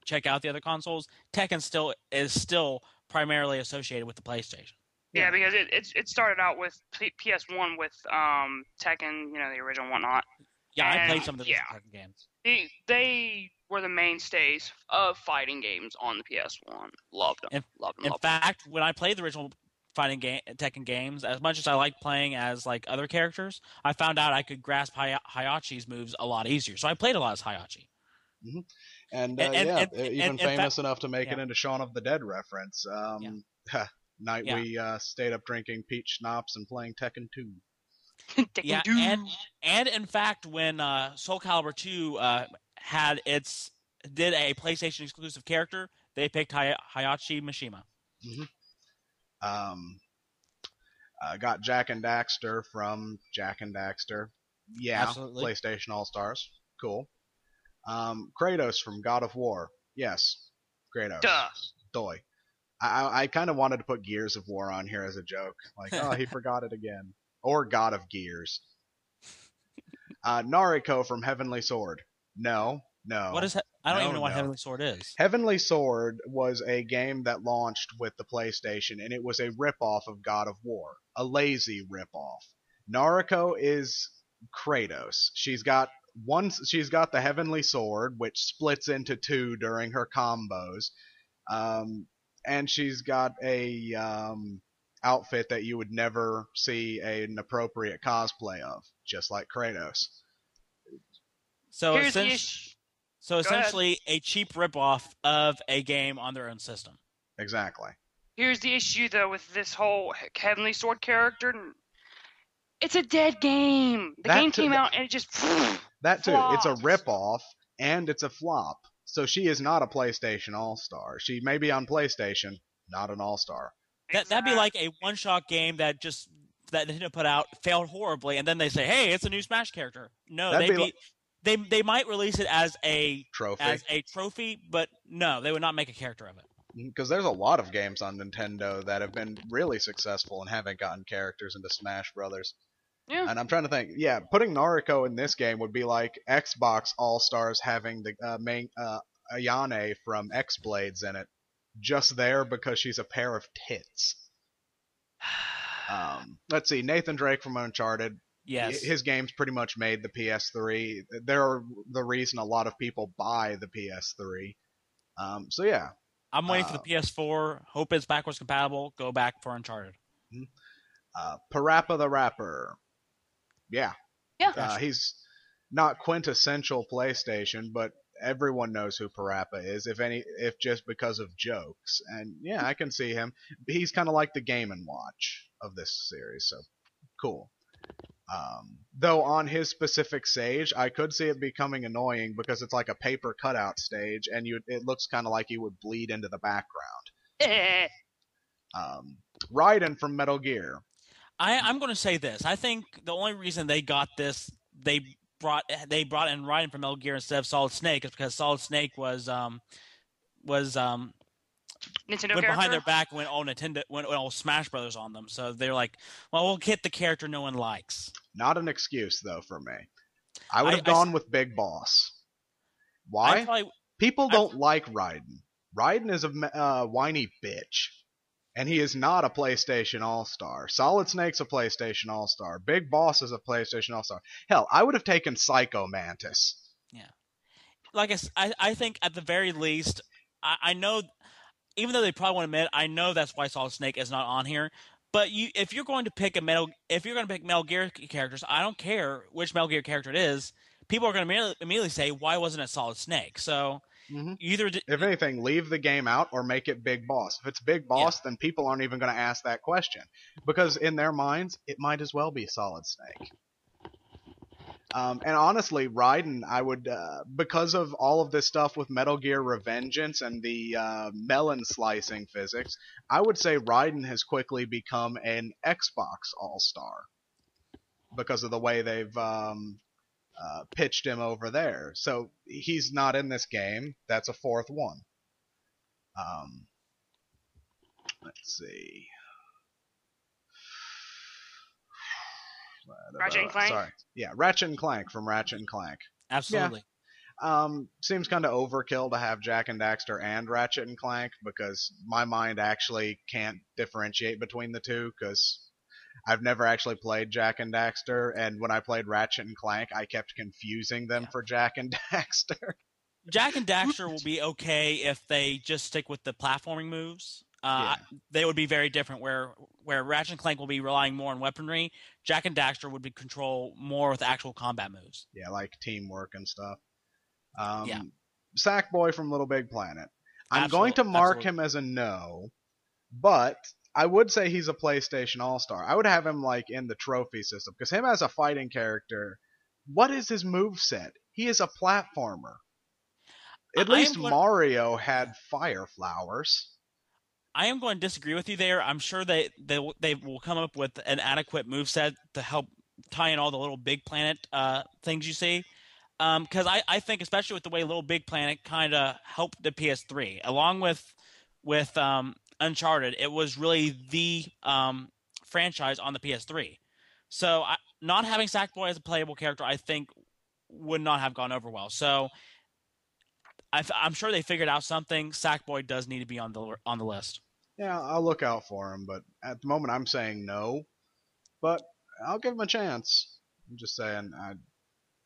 check out the other consoles, Tekken is still primarily associated with the PlayStation. Yeah, because it started out with PS1 with Tekken, the original and whatnot. Yeah, I played some of the Tekken games. They were the mainstays of fighting games on the PS1. Loved them. In fact, when I played the original Tekken games, as much as I like playing as like other characters, I found out I could grasp Heihachi's moves a lot easier. So I played a lot as Heihachi. Mm-hmm. And even famous enough to make it into Shaun of the Dead reference. Night we stayed up drinking peach schnapps and playing Tekken 2. And in fact, when Soul Calibur 2 did a PlayStation exclusive character, they picked Heihachi Mishima. Mm-hmm. Got Jak and Daxter from Jak and Daxter. Yeah, absolutely. PlayStation All-Stars. Cool. Kratos from God of War. Yes, Kratos. Duh. Doy. I kind of wanted to put Gears of War on here as a joke. Like, oh, he forgot it again. Or God of Gears. Nariko from Heavenly Sword. No. What is I don't even know what Heavenly Sword is. Heavenly Sword was a game that launched with the PlayStation, and it was a ripoff of God of War. A lazy ripoff. Nariko is Kratos. She's got the Heavenly Sword, which splits into 2 during her combos. And she's got a outfit that you would never see an appropriate cosplay of, just like Kratos. So essentially a cheap ripoff of a game on their own system. Exactly. Here's the issue, though, with this whole Heavenly Sword character. It's a dead game. The game came out and it just that too. flopped. It's a ripoff and it's a flop. So she is not a PlayStation All-Star. She may be on PlayStation, not an All-Star. That'd be like a one-shot game that Nintendo put out, failed horribly, and then they say, "Hey, it's a new Smash character." No, they might release it as a trophy, but no, they would not make a character of it. Because there's a lot of games on Nintendo that have been really successful and haven't gotten characters into Smash Brothers. Yeah. And I'm trying to think. Yeah, putting Nariko in this game would be like Xbox All-Stars having the main Ayane from X-Blades in it, just there because she's a pair of tits. Let's see, Nathan Drake from Uncharted. Yes. His games pretty much made the PS3. They're the reason a lot of people buy the PS3. So yeah. I'm waiting for the PS4. Hope it's backwards compatible. Go back for Uncharted. Parappa the Rapper. Yeah. Yeah. He's not quintessential PlayStation, but everyone knows who Parappa is, if just because of jokes. And yeah, I can see him. He's kind of like the Game & Watch of this series, so cool. Though on his specific stage, I could see it becoming annoying because it's like a paper cutout stage, and it looks kind of like he would bleed into the background. Raiden from Metal Gear. I'm going to say this. I think the only reason they got this, they brought in Raiden from Metal Gear instead of Solid Snake, is because Solid Snake was Nintendo went character? behind their back and went all Smash Brothers on them. So they're like, well, we'll get the character no one likes. Not an excuse though for me. I would have gone with Big Boss. Why? People don't like Raiden. Raiden is a whiny bitch. And he is not a PlayStation All-Star. Solid Snake's a PlayStation All-Star. Big Boss is a PlayStation All-Star. Hell, I would have taken Psycho Mantis. Yeah. Like I think at the very least, I know, even though they probably won't admit, I know that's why Solid Snake is not on here. But if you're going to pick Metal Gear characters, I don't care which Metal Gear character it is. People are going to immediately say, why wasn't it Solid Snake? So if anything, leave the game out or make it Big Boss. If it's Big Boss, then people aren't even going to ask that question because in their minds, it might as well be Solid Snake. And honestly, Raiden, I would, because of all of this stuff with Metal Gear Revengeance and the melon slicing physics, I would say Raiden has quickly become an Xbox All-Star because of the way they've pitched him over there. So he's not in this game. That's a fourth one. Let's see. Ratchet and Clank? Sorry. Yeah, Ratchet and Clank from Ratchet and Clank. Absolutely. Yeah. Seems kind of overkill to have Jak and Daxter and Ratchet and Clank because my mind actually can't differentiate between the two because I've never actually played Jak and Daxter, and when I played Ratchet and Clank, I kept confusing them for Jak and Daxter. Jak and Daxter will be okay if they just stick with the platforming moves. They would be very different, where Ratchet and Clank will be relying more on weaponry. Jak and Daxter would be control more with actual combat moves. Yeah, like teamwork and stuff. Sackboy from Little Big Planet. I'm going to mark him as a no, but I would say he's a PlayStation All-Star. I would have him like in the trophy system because him as a fighting character, what is his moveset? He is a platformer. At least Mario had fire flowers. I am going to disagree with you there. I'm sure they will come up with an adequate moveset to help tie in all the Little Big Planet things you see. Because I think, especially with the way Little Big Planet kind of helped the PS3, along with Uncharted, it was really the franchise on the PS3. So not having Sackboy as a playable character, I think, would not have gone over well. So I'm sure they figured out something. Sackboy does need to be on the list. Yeah, I'll look out for him, but at the moment I'm saying no. But I'll give him a chance. I'm just saying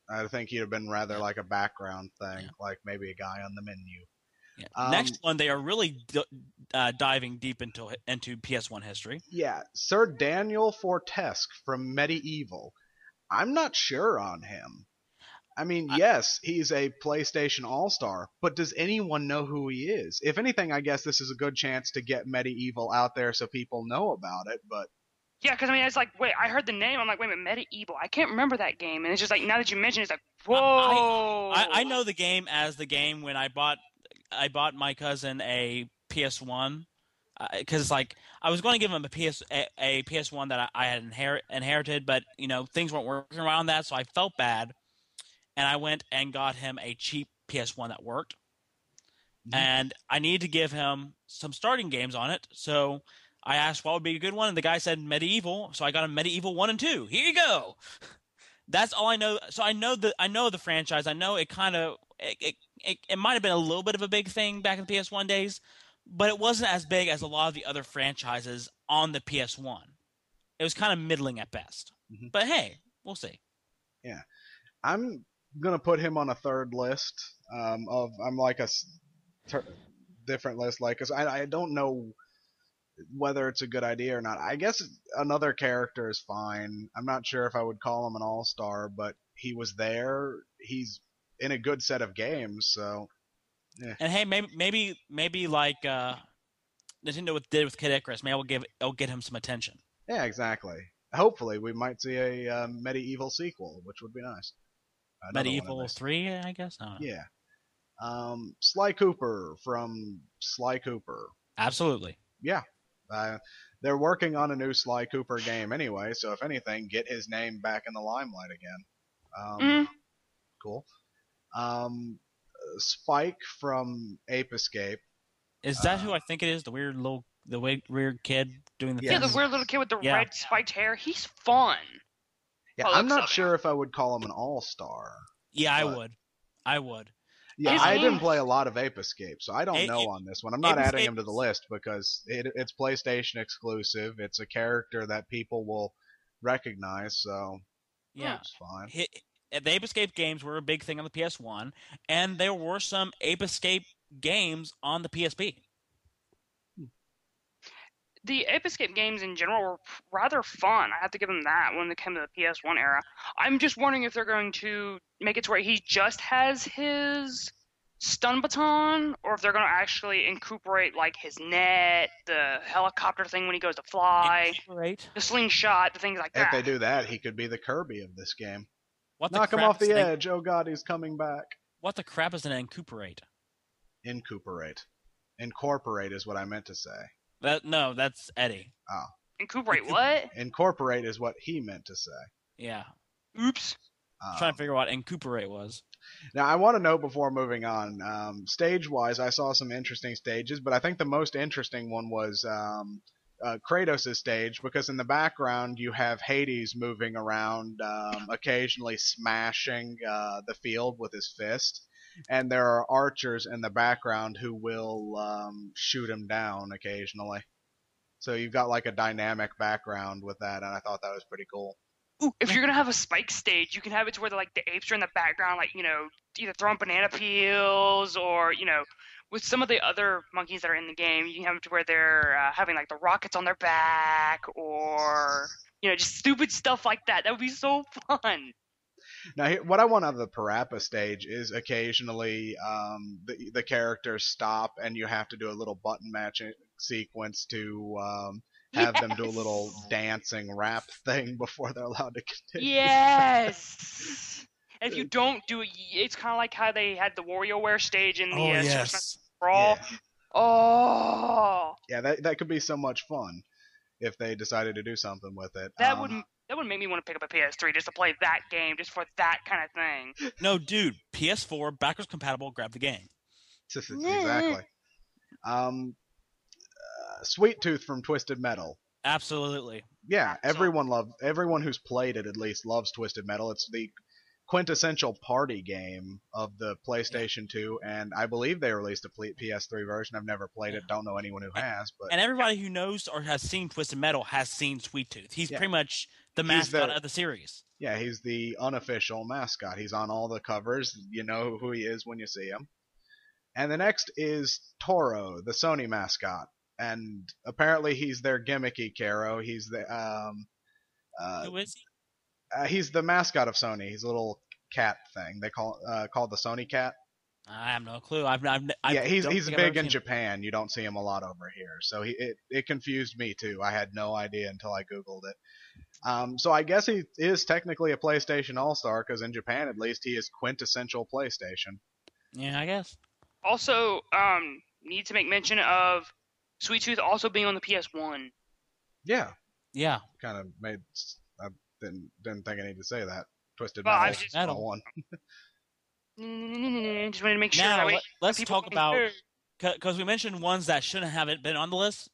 I think he'd have been rather like a background thing, like maybe a guy on the menu. Yeah. Next one, they are really diving deep into PS1 history. Yeah, Sir Daniel Fortesque from Medieval. I'm not sure on him. I mean, yes, he's a PlayStation All-Star, but does anyone know who he is? If anything, I guess this is a good chance to get Medieval out there so people know about it, but... Yeah, because I mean, it's like, wait, I heard the name, I'm like, wait a minute, Medieval, I can't remember that game, and it's just like, now that you mention it, it's like, whoa! I know the game as the game when I bought my cousin a PS1, because like, I was going to give him a PS1 that I had inherited, but, you know, things weren't working around that, so I felt bad. And I went and got him a cheap PS1 that worked. Mm-hmm. And I needed to give him some starting games on it. So I asked what would be a good one. And the guy said Medieval. So I got him Medieval 1 and 2. Here you go. That's all I know. So I know the franchise. I know it kind of it might have been a little bit of a big thing back in the PS1 days, but it wasn't as big as a lot of the other franchises on the PS1. it was kind of middling at best. Mhm. But hey, we'll see. I'm gonna put him on a third list. I'm like different list, like, 'cause I don't know whether it's a good idea or not. I guess another character is fine. I'm not sure if I would call him an all-star, but he was there. He's in a good set of games, so And hey, maybe like Nintendo did with Kid Icarus, maybe it'll get him some attention. yeah, exactly. Hopefully, we might see a Medieval sequel, which would be nice. Another one at Medieval least. 3, I guess. I don't know. Yeah. Sly Cooper from Sly Cooper. Absolutely. Yeah. They're working on a new Sly Cooper game anyway, so if anything, get his name back in the limelight again. Cool. Spike from Ape Escape. Is that who I think it is? The weird kid doing the Yeah, things? the weird little kid with the Yeah. red spiked hair. He's fun. Yeah, Oh, I'm looks not up. sure if I would call him an all-star. Yeah, I But- would. I would. Yeah, His I didn't name- play a lot of Ape Escape, so I don't know on this one. I'm not Ape adding Escape him to the is- list because it's PlayStation exclusive. It's a character that people will recognize, so Yeah. it's fine. The Ape Escape games were a big thing on the PS1, and there were some Ape Escape games on the PSP. The Ape Escape games in general were rather fun. I have to give them that when it came to the PS1 era. I'm just wondering if they're going to make it to where he just has his stun baton, or if they're going to actually incorporate like his net, the helicopter thing when he goes to fly, Right. the slingshot, the things like If that. they do that, he could be the Kirby of this game. What Knock him crap off is the an edge. Oh god, he's coming back. What the crap is an incorporate? Incorporate. Incorporate is what I meant to say. No, that's Eddie. Incorporate what? Incorporate is what he meant to say. Yeah. Oops. Trying to figure out what incorporate was. Now, I want to know before moving on, stage-wise, I saw some interesting stages, but I think the most interesting one was Kratos' stage, because in the background you have Hades moving around, occasionally smashing the field with his fist, and there are archers in the background who will shoot him down occasionally. So you've got like a dynamic background with that, and I thought that was pretty cool. Ooh, if you're gonna have a spike stage, you can have it to where the apes are in the background, like, either throwing banana peels or, with some of the other monkeys that are in the game, you can have it to where they're having like the rockets on their back or, just stupid stuff like that. That would be so fun. Now, what I want out of the Parappa stage is occasionally the characters stop and you have to do a little button matching sequence to have them do a little dancing rap thing before they're allowed to continue. Yes. And if you don't do it, it's kind of like how they had the WarioWare stage in the Super Smash Brawl. Yeah. Oh. Yeah, that could be so much fun if they decided to do something with it. That would make me want to pick up a PS3 just to play that game, just for that kind of thing. No, dude. PS4 backwards compatible. Grab the game. Exactly. Sweet Tooth from Twisted Metal. Absolutely. Yeah, everyone who's played it at least loves Twisted Metal. It's the quintessential party game of the PlayStation 2, and I believe they released a PS3 version. I've never played it. Don't know anyone who has, but And everybody who knows or has seen Twisted Metal has seen Sweet Tooth. He's pretty much the mascot of the series. Yeah, he's the unofficial mascot. He's on all the covers. You know who he is when you see him. And the next is Toro, the Sony mascot. And apparently he's their gimmicky Caro. He's the Who is he? he's the mascot of Sony. He's a little cat thing. They called the Sony cat. I have no clue. He's big in Japan. You don't see him a lot over here. So it confused me too. I had no idea until I googled it. So I guess he is technically a PlayStation All-Star because in Japan at least he is quintessential PlayStation. Yeah, I guess. Also, need to make mention of Sweet Tooth also being on the PS1. Yeah, Yeah. kind of made. I didn't think I need to say that. Twisted Well, I Metal, was just- Metal. one. Just wanted to make sure. Now, that way let's people talk can about, hear. because we mentioned ones that shouldn't have been on the list.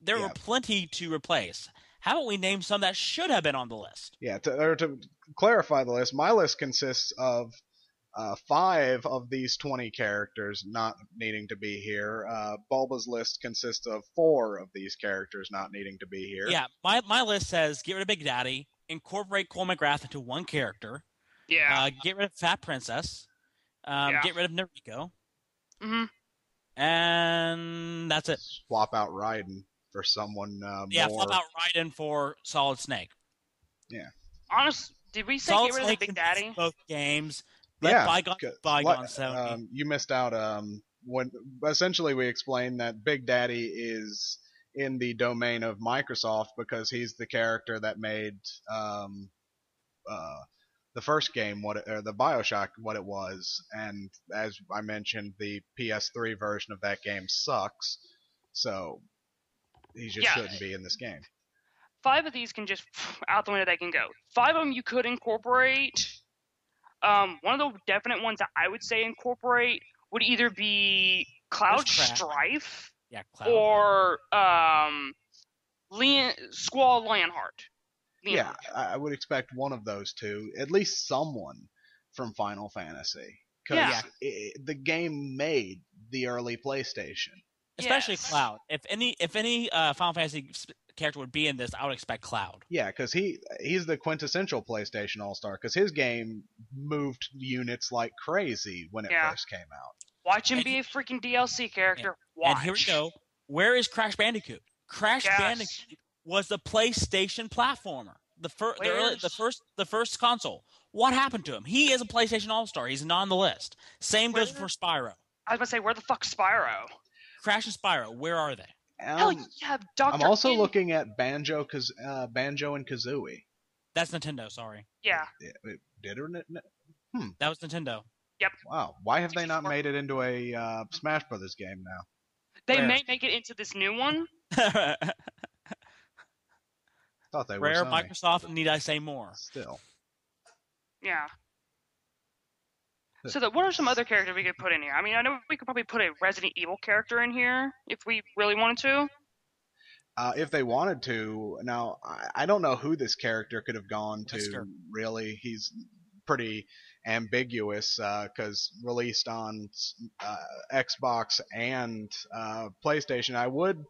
There Yeah. were plenty to replace. How about we name some that should have been on the list? Yeah, to clarify the list, my list consists of 5 of these 20 characters not needing to be here. Bulba's list consists of 4 of these characters not needing to be here. Yeah, my list says get rid of Big Daddy, incorporate Cole McGrath into one character. Yeah. Get rid of Fat Princess. Get rid of Noriko. Mm-hmm. And that's it. Swap out Raiden for someone more. Swap out Raiden for Solid Snake. Yeah. Honest, did we say Solid get rid Snake of Big Daddy? in both games. Let bygones be bygones. You missed out when essentially we explained that Big Daddy is in the domain of Microsoft because he's the character that made the first game the BioShock what it was, and as I mentioned, the PS3 version of that game sucks, so he just shouldn't be in this game. 5 of these can just out the window. They can go. 5 of them you could incorporate. One of the definite ones that I would say incorporate would either be Cloud Strife, Cloud. or Squall Leonhardt. Yeah, I would expect one of those two, at least someone from Final Fantasy, because the game made the early PlayStation. Especially Cloud. If any Final Fantasy character would be in this, I would expect Cloud. Yeah, because he's the quintessential PlayStation All-Star, because his game moved units like crazy when it first came out. Watch him be a freaking DLC character. Watch. And here we go. Where is Crash Bandicoot? Crash Bandicoot was the PlayStation platformer. The first console. What happened to him? He is a PlayStation All-Star. He's not on the list. Same goes for Spyro. I was about to say, where the fuck's Spyro? Crash and Spyro, where are they? Hell, you have Dr. I'm also looking at Banjo and Kazooie. That's Nintendo, sorry. Yeah. Did it? That was Nintendo. Yep. Wow. Why have they not made it into a Smash Brothers game now? They may make it into this new one. Thought they Rare, were Sony. Microsoft, need I say more? Still. Yeah. So what are some other characters we could put in here? I mean, I know we could probably put a Resident Evil character in here if we really wanted to. If they wanted to. Now, I don't know who this character could have gone to, Wesker. really. He's pretty ambiguous because released on Xbox and PlayStation. I would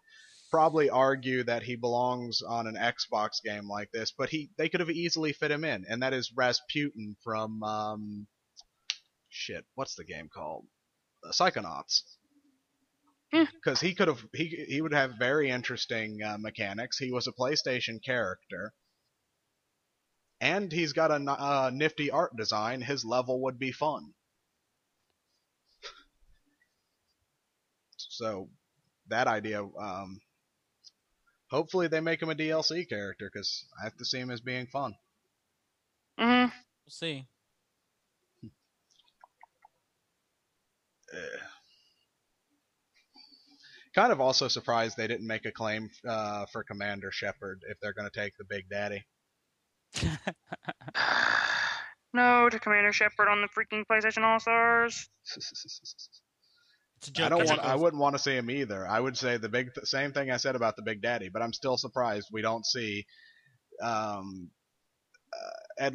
probably argue that he belongs on an Xbox game like this, but they could have easily fit him in, and that is Rasputin from what's the game called? Psychonauts. Because he would have very interesting mechanics. He was a PlayStation character, and he's got a nifty art design. His level would be fun. So that idea, hopefully they make him a DLC character, because I have to see him as being fun. Mm-hmm. We'll see. Kind of also surprised they didn't make a claim for Commander Shepard if they're going to take the Big Daddy. No to Commander Shepard on the freaking PlayStation All-Stars. It's a joke. I wouldn't want to see him either. I would say the same thing I said about the Big Daddy, but I'm still surprised we don't see at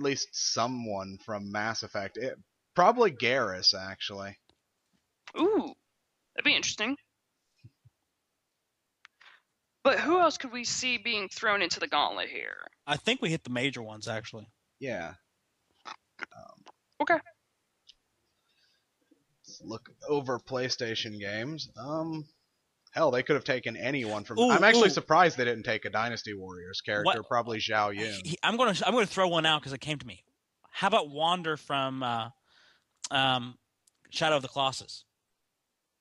least someone from Mass Effect. Probably Garrus, actually. Ooh, that'd be interesting. But who else could we see being thrown into the gauntlet here? I think we hit the major ones, actually. Yeah. Okay. Let's look over PlayStation games. Hell, they could have taken anyone from. Ooh, I'm actually surprised they didn't take a Dynasty Warriors character. Probably Zhao Yun. I'm gonna throw one out because it came to me. How about Wander from Shadow of the Colossus?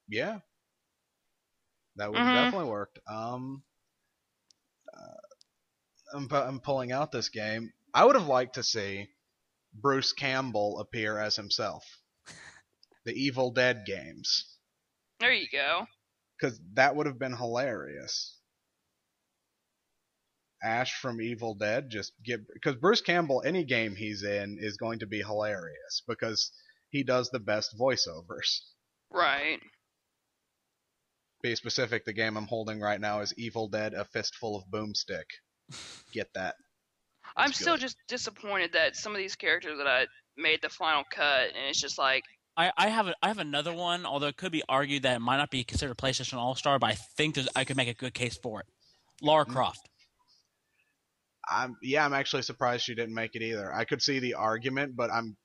Yeah, that would have definitely worked. I'm pulling out this game. I would have liked to see Bruce Campbell appear as himself. The Evil Dead games. There you go. Because that would have been hilarious. Ash from Evil Dead, because Bruce Campbell, any game he's in is going to be hilarious because he does the best voiceovers. Right. Be specific, the game I'm holding right now is Evil Dead: A Fistful of Boomstick. Get that. I'm still just disappointed that some of these characters that made the final cut, and it's just like, I have another one, although it could be argued that it might not be considered PlayStation All-Star, but I think I could make a good case for it. Lara Croft. I'm actually surprised she didn't make it either. I could see the argument, but I'm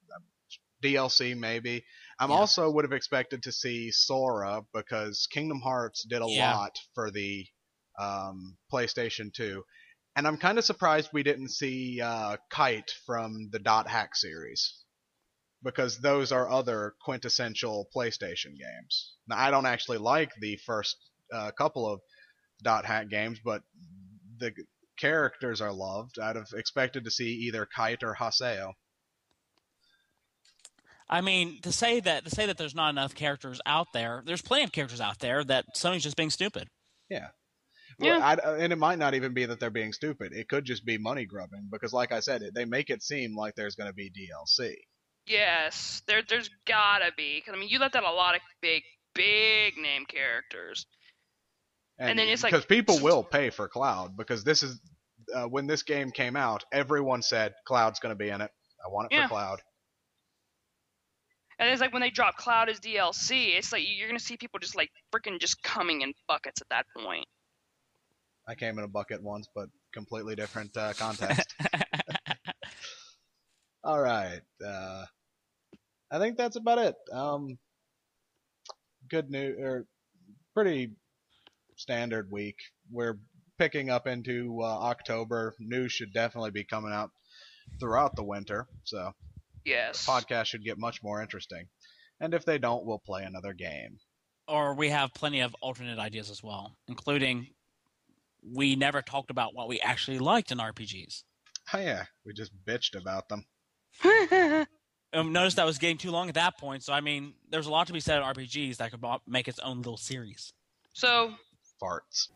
DLC maybe. I'm also would have expected to see Sora because Kingdom Hearts did a lot for the PlayStation 2. And I'm kind of surprised we didn't see Kite from the Dot Hack series because those are other quintessential PlayStation games. Now, I don't actually like the first couple of Dot Hack games, but the characters are loved. I'd have expected to see either Kite or Haseo. I mean, to say that there's not enough characters out there, there's plenty of characters out there that Sony's just being stupid. Yeah. Well, and it might not even be that they're being stupid. It could just be money grubbing because, like I said, they make it seem like there's going to be DLC. Yes, there's gotta be. 'Cause, I mean, you left out a lot of big name characters. And then it's like, because people will pay for Cloud because this is when this game came out, everyone said Cloud's going to be in it. I want it for Cloud. And it's like when they drop Cloud as DLC, it's like you're going to see people just like freaking just coming in buckets at that point. I came in a bucket once, but completely different context. All right. I think that's about it. Good news, or pretty standard week. We're picking up into October. News should definitely be coming out throughout the winter, so yes, the podcast should get much more interesting. And if they don't, we'll play another game. Or we have plenty of alternate ideas as well, including we never talked about what we actually liked in RPGs. Oh yeah, we just bitched about them. Notice that was getting too long at that point, so I mean, there's a lot to be said on RPGs that could make its own little series. So farts.